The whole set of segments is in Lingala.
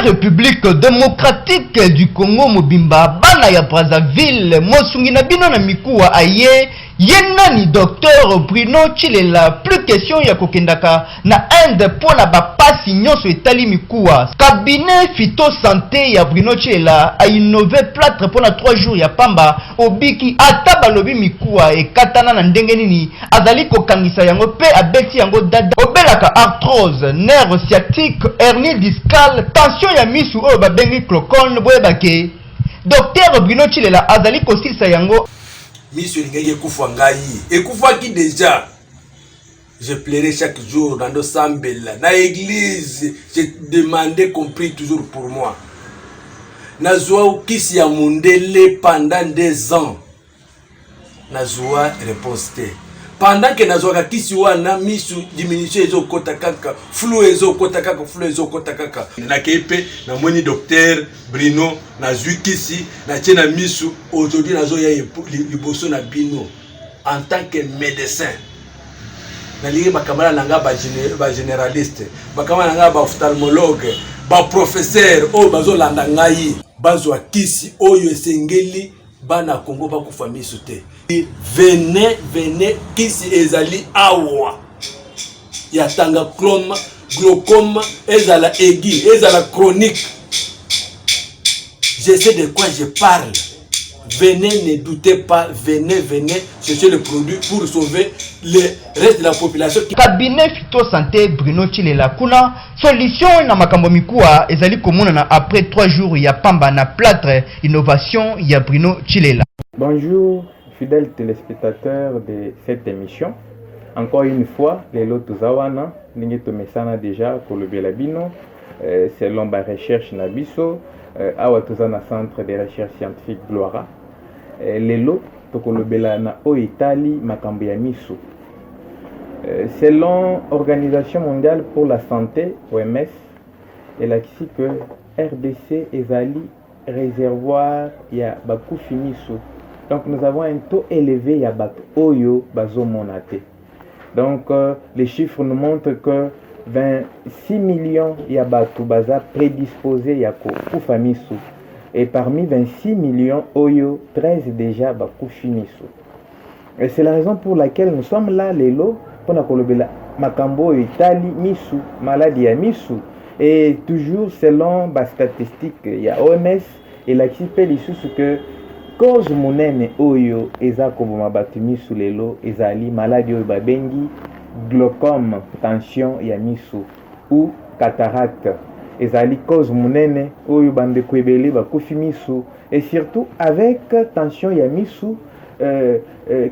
République démocratique du Congo mobimba bana ya Brazzaville mosungi na bino na mikuwa aye yenani Docteur Bruno Chilela plus question ya kokendaka na Inde pona ba pasi nyonso etali mikuwa cabinet phyto santé ya Bruno Chilela a innové plâtre pona 3 jours ya pamba obiki ata balobi mikuwa ekatana na ndenge nini azali kokangisa yango pe abeti yango dada obelaka arthrose nerf sciatique hernie discale tension ya misu oyo babengi clocone boyebake Docteur Bruno Chilela azali kosilisa yango misu lingaki ekufa ngai ekufaki déjà. Je pleurais chaque jour dans nos sambela na église, je demandais compris toujours pour moi. Nazwa ukisi ya mundele pendant 2 ans. Nazwa réponse te. Pendant que nazwa kisi wana misu diminution ezo kota kaka, flou ezo kota kaka. Na kepe na moni docteur Bruno nazwi kisi na tena misu aujourd'hui nazo ya liboso na bino en tant que médecin. Nalingi bakamala nanga ba généraliste, bakamala nanga ba ophtalmologue, ba professeur o bazo landa ngai, bazwa kisi oyo esengeli bana Congo ba ku famille soute. Venez kisi ezali awa. Ya tanga glaucome ezala aigu, ezala chronique. Je sais de quoi je parle. Venez, ne doutez pas, venez chercher le produit pour sauver le reste de la population. Cabinet phyto santé Bruno Chilela kuna solution na makambo mikuwa ezali komona na après 3 jours ya pamba na plâtre innovation ya Bruno Chilela. Bonjour fidèles téléspectateurs de cette émission. Encore une fois, les lots zawana ningi tomesana déjà kolobela bino selon ba recherche na biso awa tozana centre de recherche scientifique Gloire. Lelo tokolobela na o Italie makambo ya misu. Selon Organisation mondiale pour la santé OMS, elle a dit que RDC ezali réservoir ya bakufi misu. Donc nous avons un taux élevé ya bat oyo bazo monate. Donc les chiffres nous montrent que 26 millions ya batu baza prédisposés ya kufa misu. Et parmi 26 millions oyo 13 déjà bakufi misu. Et c'est la raison pour laquelle nous sommes là lelo pona kolobela makambo Italie misu maladie ya misu. Et toujours selon ba statistique ya OMS il a expliqué lisusu que cause monene oyo eza koboma batu misu lelo ezali maladie oyo babengi glaucome tension ya misu ou cataracte. Ezali cause monene oyo bande kwebele bakufi misu et surtout avec tension ya misu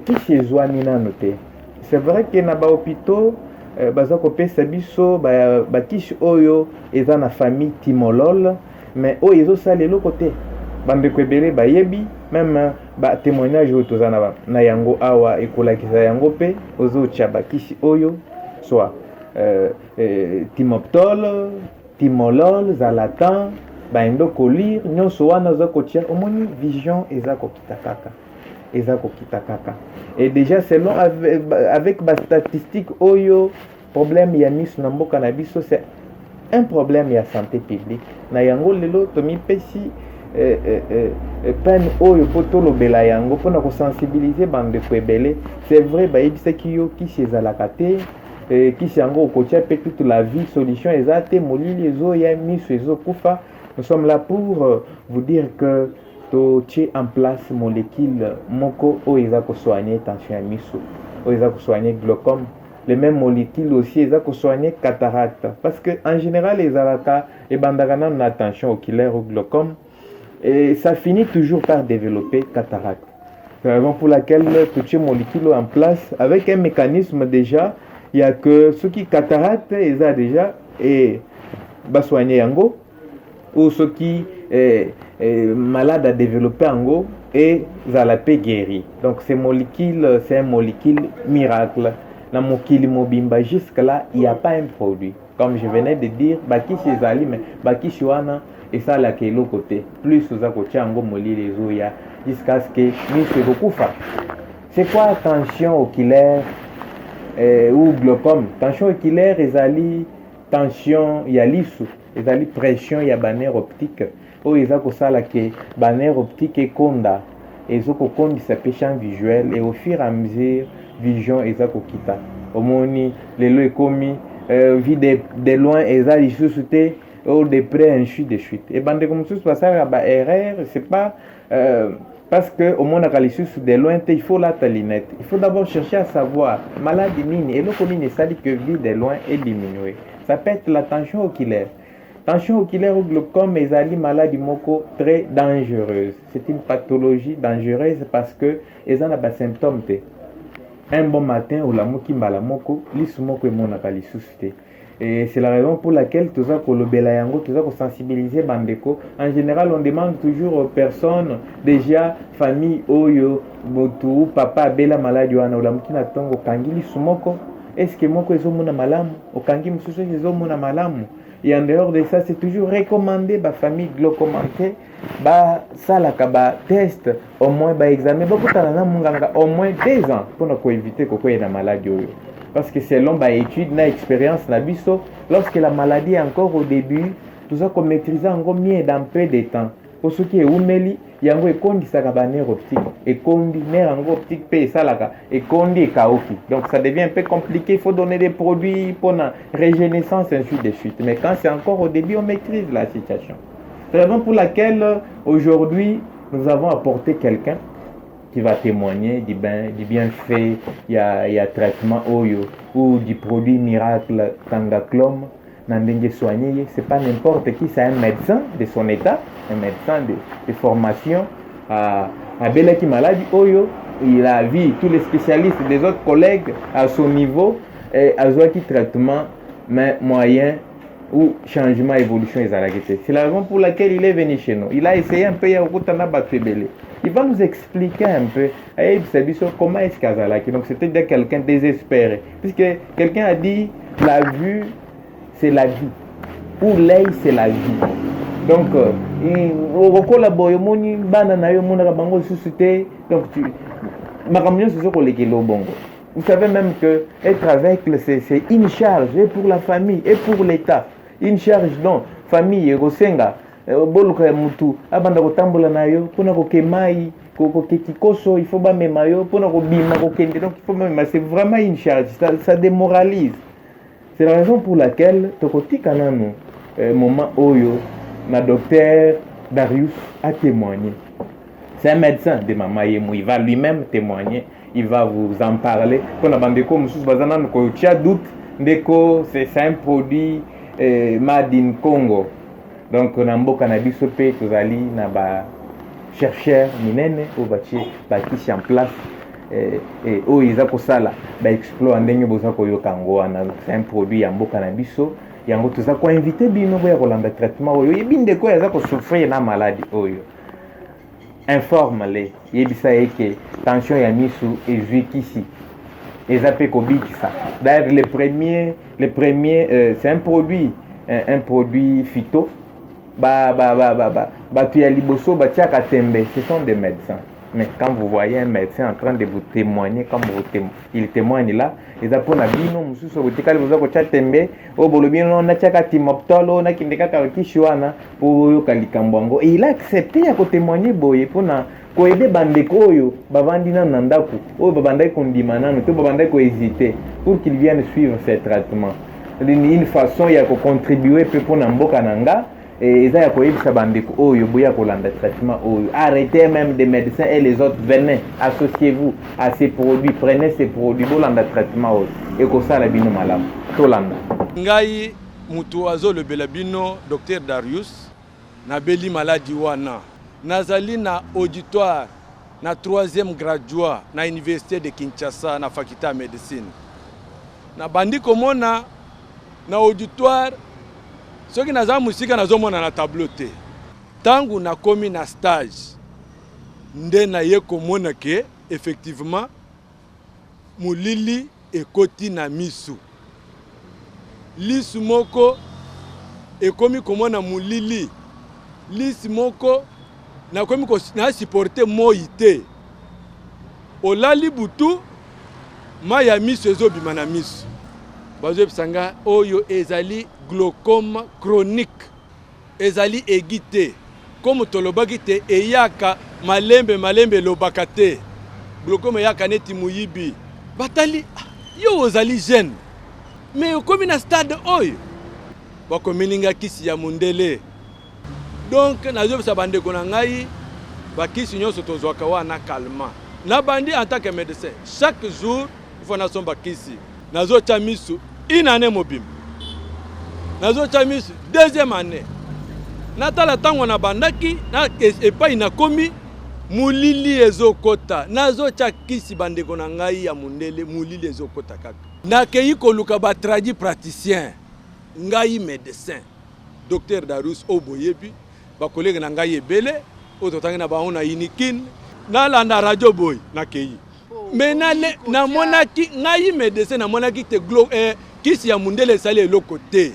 kisi ezwani nano te. C'est vrai que na ba hôpitaux baza kopesa biso ba kisi oyo eza na famille timolol mais oyo ezosala eloko te bande kwebele bayebi même ba témoignage oyo tozana na yango awa ekolakisa yango pe ozocha ba kisi oyo soit timoptol timolol zalatan baendo kolir nyonso wana za kotia omoni vision eza kokita kaka et déjà selon avec ba statistique oyo problème ya misu na mboka na biso c'est un problème ya santé publique na yango lelo tomi pesi peine oyo potolobela yango pona ko sensibiliser bande kwebele. C'est vrai bayebisaki yo kisi ezalaka te kisi yango okotia pe toute la vie solution ezate molili ezo ya misu ezo kufa. Nous sommes là pour vous dire que to tie en place molécule moko o eza ko soigner tension ya misu o eza ko soigner glaucome. Les mêmes molécules aussi eza ko soigner cataracte parce que en général les alaka et bandagana na tension oculaire ou glaucome et ça finit toujours par développer cataracte. C'est la raison pour laquelle toutes ces molécules en place avec un mécanisme déjà. Il y a que ceux qui cataracte ils ont déjà et bas soigner yango ou ceux qui malade à développer yango et ça la paix guéri. Donc ces molécules c'est un molécule miracle. Dans mokili mobimba jusque là il n'y a pas un produit. Comme je venais de dire bakisi ezali mais bakisi wana et ça là quel côté plus za ko chango moli les oya jusqu'à ce que misu kokufa. C'est quoi tension oculaire ou glaucome? Tension oculaire ezali tension ya lisu ezali pression ya banere optique oyo eza kosala ke banere optique ekonda ezokokondisa pe champ visuel et au fur et à mesure vision eza kokita omoni lelo ekomi vie de loin eza lisusu te ou de près ainsi de suite et bandeko mosusu basalaka baerreur c'est pas parce que omonaka lisusu de loin te il faut lata lunette il faut d'abord chercher à savoir maladie nini eloko nini esali que vie de loin est diminuée ça peut être la tension oculaire. Tension oculaire ou glaucome ezali maladie moko très dangereuse. C'est une pathologie dangereuse parce que ezana ba symptômes te. Un bon matin ou la moki mbala moko lisu moko emonaka lisusu te. Et c'est la raison pour laquelle toza kolobela yango toza ko sensibiliser bandeko. En général, on demande toujours aux personnes déjà famille oyo botu papa bela maladie wana ou la moki na tongo kangi lisu moko. Est-ce que moko ezomona malamu? Okangi mususu ezomona malamu? Et en dehors de ça, c'est toujours recommandé la famille glaucomante, ça la test au moins examen, au moins 2 ans pour éviter qu'il y ait une maladie. Parce que selon l'étude, l'expérience, lorsque la maladie est encore au début, tout ça qu'on maîtrise encore mieux dans peu de temps. Pour ce qui est oumeli, il y a un écondi ça nerf optique, écondi nerf optique paye ça là, écondi et kaoki. Donc ça devient un peu compliqué. Il faut donner des produits pour la régénérescence ainsi de suite. Mais quand c'est encore au début, on maîtrise la situation. C'est la raison pour laquelle aujourd'hui nous avons apporté quelqu'un qui va témoigner du bienfait, il y a traitement Oyo ou du produit miracle Tangaclome. C'est pas n'importe qui, c'est un médecin de son état, un médecin de formation à Belaki Maladie Oyo. Il a vu tous les spécialistes des autres collègues à son niveau et à ce traitement, mais moyen ou changement, évolution. C'est la raison pour laquelle il est venu chez nous. Il a essayé un peu, il va nous expliquer un peu comment est-ce qu'il donc c'était déjà quelqu'un désespéré. Puisque quelqu'un a dit la vue c'est la vie. Pour l'œil, c'est la vie. Donc, vous savez même que être avec, c'est une charge et pour la famille et pour l'État. Une charge donc, famille, Rosenga, Boluka Mutu, Abanda Kotambola Nayo, Ponako Kemai, Koketikoso, il faut pas même mayo, Ponako Bima, Kokende, donc il faut même, c'est vraiment une charge, ça démoralise. C'est la raison pour laquelle Tokoti Kanano, moment Oyo, ma docteur Darius a témoigné. C'est un médecin de Mamayemo, il va lui-même témoigner, il va vous en parler. Pour la bande de tu as doute, c'est un produit made in Congo. Donc, on a un beau cannabis au pays, tu as dit, chercheur, minene, au bâti en place. Et oh ils ont ça là explore ndenge boza koyoka ngo wana c'est un produit ya mboka na biso yango tuza ko inviter bino boya kolanda traitement oyo yebinde ko yaza ko souffrir na maladie oyo informe-les yebisa eke tension ya misu ezwikisi ezape ko bikisa d'ailleurs le premier c'est un produit phyto tu ya liboso ba tiaka tembe ce sont des médecins. Mais quand vous voyez un médecin en train de vous témoigner, comme il témoigne là, ils apprennent à bien nous sur le tical vous avez chatembe, au bolobino on a chaka timoptolo, on a kindeka kishuana pour kalikambongo. Et il a accepté à témoigner boye pour na ko aider bandeko yo, bavandina nandaku, o babandai kondimana, no to babandai ko hésiter pour qu'ils viennent suivre ces traitements. Une façon ya ko contribuer pour na mboka nanga. Et ça, arrêtez même des médecins et les autres, venez, associez-vous à ces produits, prenez ces produits, vous l'avez traitement et que ça la bino malam. Tolanda. Ngai mutuazo le belabino docteur Darius na beli maladie wana. Nazali na auditoire na 3e graduat na université de Kinshasa na faculté de médecine. Na bandi komona na auditoire ce qui naza musika nazomona na tableau te tangu na komi na stage nde na ye komona ke effectivement mulili ekoti na misu lisu moko ekomi komona mulili lisu moko na komi ko na supporter moi te olali butu ma ya misu ezobima na misu bazoyebisanga oyo ezali glaucome chronique, ezali égité. Comme tolobaki te eyaka malembe lobaka te. Glaucome eyaka neti muyibi. Batali yo ozali jeune. Mais okomi na stade oyo bakomininga kisi ya mundele. Donc nazobisa bandeko na ngai bakisi nyonso tozwaka wana calmant. Na bandi en tant que médecin, chaque jour il faut na somba kisi. Nazo chamisu une année mobile. Nazo chamisu deuxième année. Natala tango na bandaki na epai na komi mulili ezokota. Nazo chakisi bandeko na ngai ya mundele mulili ezokota kaka. Na keyi koluka ba tradi praticien. Ngai médecin. Docteur Darus Oboyebi, ba collègue na ngai ebele, ototangi na baona inikin, na landa radio boy na keyi. Mais na monaki ngai médecin na monaki te kisi ya mundele sali eloko te.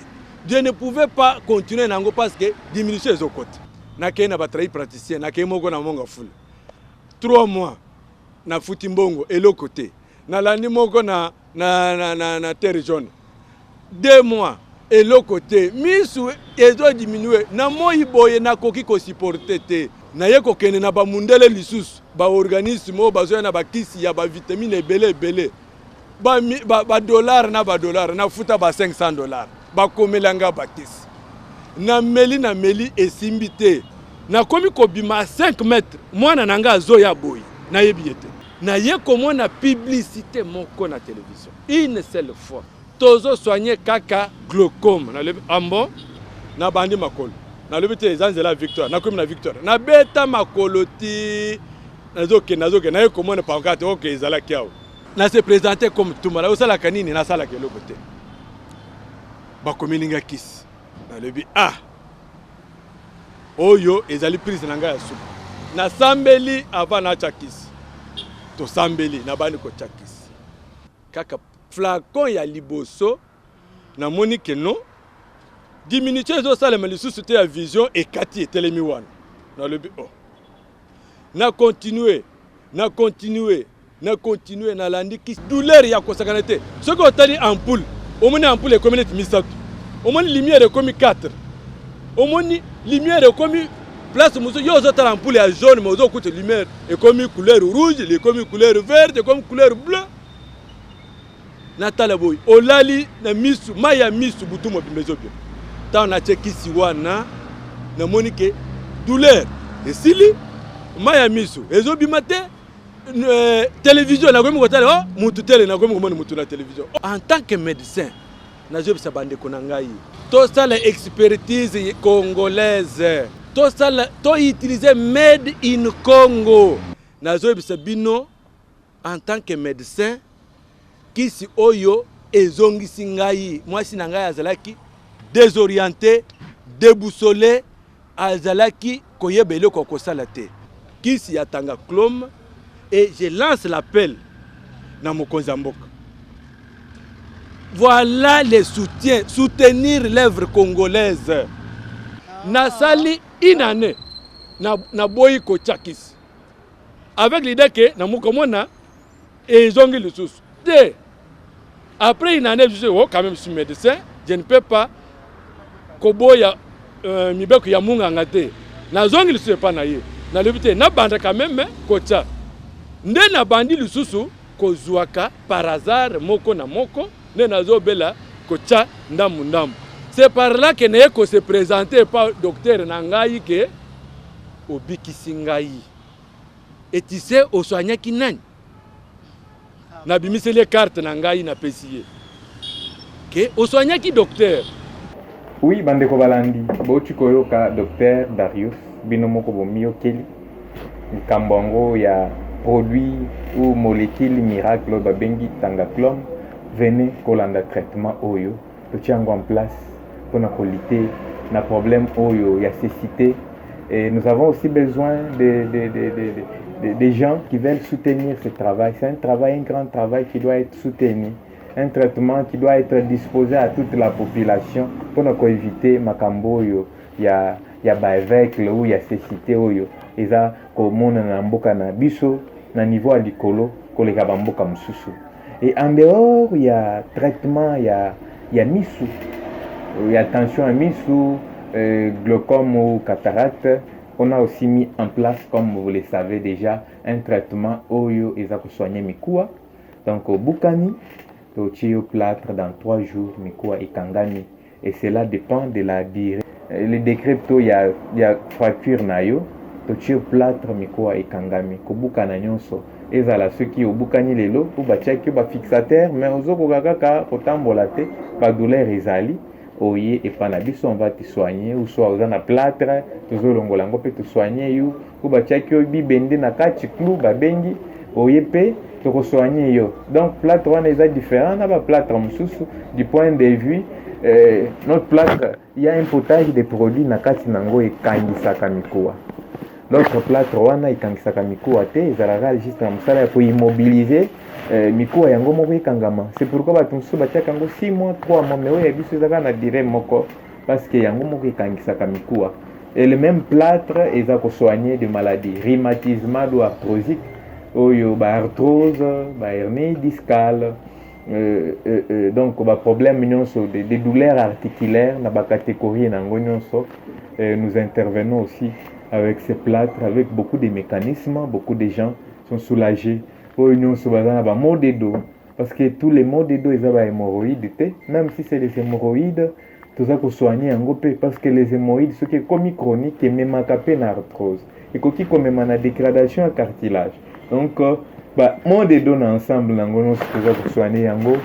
Je ne pouvais pas continuer nango parce que diminution les côtés. Na keyi na ba tradi praticien, na keyi moko na monga fula. 3 mois na futi mbongo eloko te. Na landi moko na terre jaune. 2 mois eloko te. Misu ezo diminuer. Na moi boye na koki ko supporter te. Na ye ko kene na ba mundele lisusu, ba organisme bazo na ba kisi ya ba vitamine ebele. Ba dollar na futa ba $500. Ba komelanga ba kisi. Na meli esimbi te. Na komi ko bima 5 mètres. Mwana nanga zo ya boy. Na yebiete. Na ye komo na publicité moko na télévision. Une seule fois. Tozo soigner kaka glaucome. Na lebi ambo na bandi makolo. Na lebi te zanzela victoire. Na komi na victoire. Na beta makolo ti nazoke na ye komo na pancarte OK ezala kiao. Na se présenter comme tumara osala kanini na sala ke lokote. Ba komininga kisi. Na lebi oyo ezali prise na nga ya supu. Na sambeli avant na chakisi. To sambeli na bani ko chakisi. Kaka flacon ya liboso na moni ke non. Diminution zo sala malisusu te ya vision et kati etelemi wana. Na lebi Na continuer na landi kisi douleur ya kosakana te. Soko otali ampoule. Omoni ampoule comme net misatu. Omoni lumière comme 4. Omoni lumière comme place muso yo zota ampoule ya jaune mais ozo kote lumière et comme couleur rouge, et comme couleur verte, et comme couleur bleue. Natala boy olali na misu maya misu butumo bimezo bien. Ta na chekisi wana na monike douleur esili maya misu ezo bimate télévision na komi kotala mutu tele na komi komona mutu na télévision. En tant que médecin na jobisa bande konangai to sala expertise congolaise. To utiliser made in Congo. Nazo bino en tant que médecin kisi oyo ezongisi ngai mwasi na ngai azalaki désorienté, déboussolé, azalaki koyebele ko kosala te. Kisi yatanga clome et je lance l'appel na mokonzi mboka. Voilà les soutiens, soutenir l'œuvre congolaise. Nasali une année na boyi ko chakis avec l'idée que na mukomona et zongi le sous. Après une année je dis quand même je suis médecin, je ne peux pas koboya mibeko ya munga ngate. Na zongi le sous pas na ye. Na lebite na banda quand même kocha. Nde na bandi le sous ko zuaka par hasard moko na moko ne nazo bela kocha ndamu. C'est par là que Neko se présentait par docteur Nangaï que Obiki Singaï. Et tu sais, au soignant qui n'a pas mis les cartes Nangaï na pesié. Que au soignant qui docteur. Oui, bandeko balandi. Bochi koyoka docteur Darius binomoko bomio keli. Kambongo ya produit ou molécule miracle babengi tangaclone. Venez kolanda traitement oyo. Le tient en place. Pour la qualité, na problème oyo ya cécité. Et nous avons aussi besoin de gens qui veulent soutenir ce travail. C'est un grand travail qui doit être soutenu. Un traitement qui doit être disposé à toute la population pour nous éviter makambo oyo ya baévêque ou ya cécité oyo. Eza komona na mboka na biso na niveau ya likolo koleka bamboka mususu. Et en dehors, il y a traitement, il y a misu, il y a tension à misu, glaucome ou cataracte. On a aussi mis en place, comme vous le savez déjà, un traitement oyo et ça pour soigner mikua. Donc au Bukani, au plâtre dans 3 jours, mikua et kangami. Et cela dépend de la durée. Le décret il y a fracture nayo, au plâtre mikua et kangami. Ko Bukana nyonso. Et ça là ceux qui au Bukani lelo, ou ba tchaki ba fixateur, mais aux autres kaka kotambolate, ba douleur ezali. Oye et panabiso on va te soigner ou soit dans la plâtre toujours longolango peut te soigner you ou ba tchaki obi bende na kati clou ba bengi oye pe te soigner yo. Donc plâtre on est différent na ba plâtre mususu du point de vue notre plâtre il y a un potage de produits na kati nango e kangisaka mikuwa. L'autre plâtre wana ikangisaka mikuwa te ezalaka juste na musala pour immobiliser mikuwa yango moko ekangama. C'est pourquoi bato mosusu batiaka yango 6 mois 3 mois mais oyo ya biso ezaka na dire moko parce que yango moko ekangisaka mikuwa. Et le même plâtre eza kosoigner de maladies rhumatismales ou arthrosiques oyo arthrose hernie discale donc problème nyonso des douleurs articulaires na catégorie nango nyonso. Nous intervenons aussi avec ces plâtres avec beaucoup de mécanismes. Beaucoup de gens sont soulagés. Maux de dos parce que tous les maux de dos ils ont des hémorroïdes même si c'est des hémorroïdes tout ça pour soigner un groupe parce que les hémorroïdes ce qui est comme chronique et même capé na arthrose et qui comme na dégradation à cartilage donc maux de dos ensemble nango tout ça pour soigner yango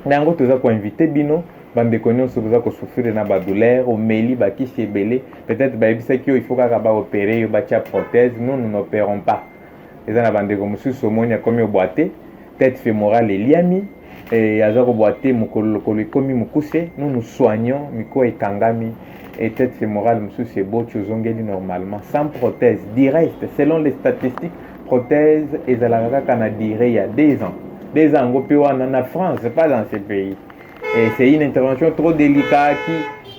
nango tout ça pour inviter bino bande connaissance tout ça pour souffrir na ba douleur au meli ba qui c'est belé peut-être ba bisa qu'il faut ka ba opérer ba tia prothèse nous n'opérons pas. Les gens avant de commencer ce mois comme au boité tête fémorale et liami et azako boité mukolo komi mukuse nous soignons miko et kangami et tête fémorale monsieur c'est beau chozongeli normalement sans prothèse direct selon les statistiques prothèse et zalaka kana durée il y a 2 ans ngopé wana na France c'est pas dans ce pays et c'est une intervention trop délicate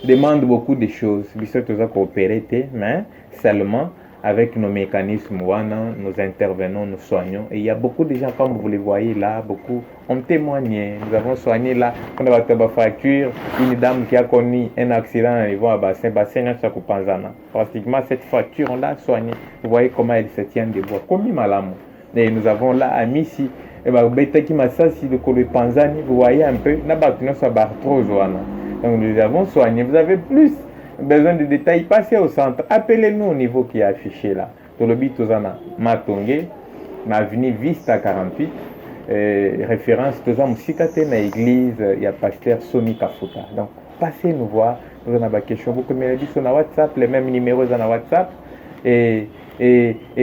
qui demande beaucoup de choses biso toza coopérer mais seulement avec nos mécanismes, nous intervenons, nous soignons. Et il y a beaucoup de gens, comme vous les voyez là, beaucoup ont témoigné. Nous avons soigné là, on a une fracture, une dame qui a connu un accident à niveau à bassin, pratiquement cette fracture, on l'a soignée. Vous voyez comment elle se tient debout. Comme malamu. Et nous avons là à Missi, et qui m'a sassi de Panzani, vous voyez un peu, donc nous avons soigné. Vous avez plus besoin de détails, passez au centre. Appelez-nous au niveau qui est affiché là. Tolobi Tozana Matongé, ma avenue Vista 48. Référence Tozana Mousikate, na église, il y a pasteur Soni Kafuta. Donc, passez nous voir. Nous avons des questions. Vous pouvez sur na WhatsApp, les mêmes numéros dans WhatsApp. Et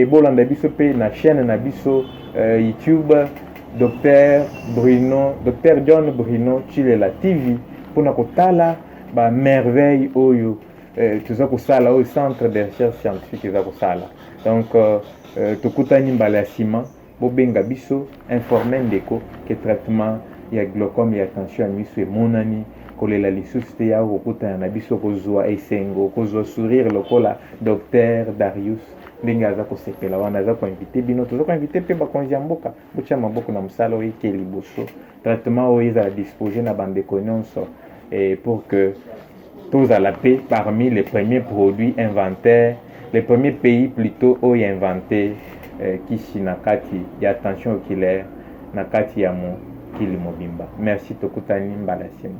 Bolanda Biso P, na chaîne na Biso YouTube, Docteur John Bruno, Chilela TV. Pour na kotala ba merveille oyo tout ça pour ça là au centre de recherche scientifique za ko sala donc tokutani mbala ciment bobenga biso informer ndeko que traitement ya glaucome ya tension miso e monani kolela lisusu te ya kokutana na biso kozwa esengo kozwa sourire lokola docteur Darius ndenge aza kosepela wana aza koinvite bino toza koinvite mpe bakonzi ya mboka botya maboko na mosala oyo eke liboso traitement oyo ezala disposé na bandeko nyonso et pour que tous à la paix parmi les premiers produits inventaires, les premiers pays plutôt ont inventé Kishi Nakati, il y a tension oculaire, Nakati Yamo, Kilimobimba. Merci Tokutani Mbalasimo.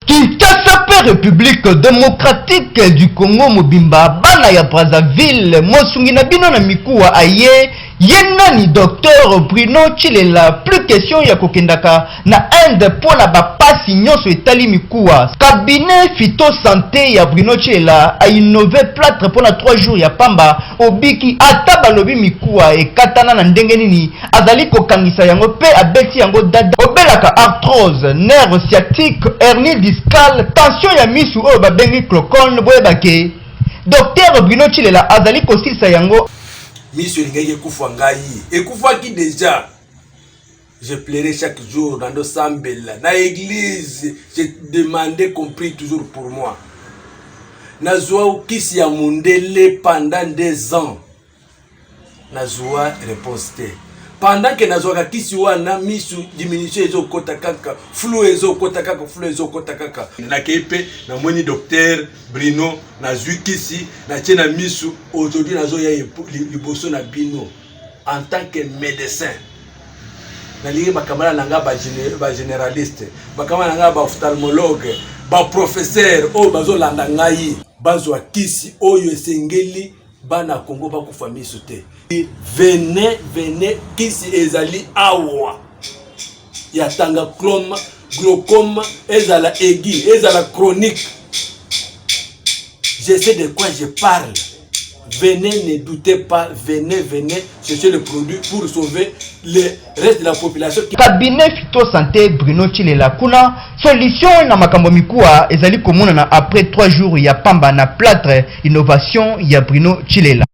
Kinshasa pe République démocratique du Congo Mobimba bana ya Brazzaville mosungi na bino na mikuwa aye yenani docteur Bruno Chilela plus question ya kokendaka na Inde pona ba pasi nyonso etali mikuwa cabinet phyto santé ya Bruno Chilela a innové plâtre pona 3 jours ya pamba obiki ata balobi mikuwa ekatana na ndenge nini azali kokangisa yango pe abeti yango dada obelaka arthrose nerf sciatique hernie discale tension ya misu oyo babengi glaucome boyebake docteur Bruno Chilela azali kosilisa yango miso lingaki ekufa ngai ekufaki déjà je pleurais chaque jour dans nos sambela na église je demandais compris toujours pour moi nazwa kisi ya mundele pendant 2 ans nazwa réponse te pendant que nazwaka kisi wana misu diminution ezokota kaka flou ezokota kaka nakei pe namoni docteur Bruno nazwi kisi natie na misu aujourd'hui nazoya liboso na bino en tant que médecin nalingi bakamala nanga ba généraliste bakamala nanga ba ophtalmologue ba professeur oyo bazolanda ngai bazwa kisi oyo esengeli bana Congo bakufa misu te. Venez kisi ezali awa ya tanga glaucome ezala aigu ezala chronique. Je sais de quoi je parle. Venez, ne doutez pas, venez chercher le produit pour sauver le reste de la population. Cabinet Phyto Santé Bruno Chilela kuna solution na makambo mikuwa ezali komona na après 3 jours ya pamba na plâtre innovation ya Bruno Chilela.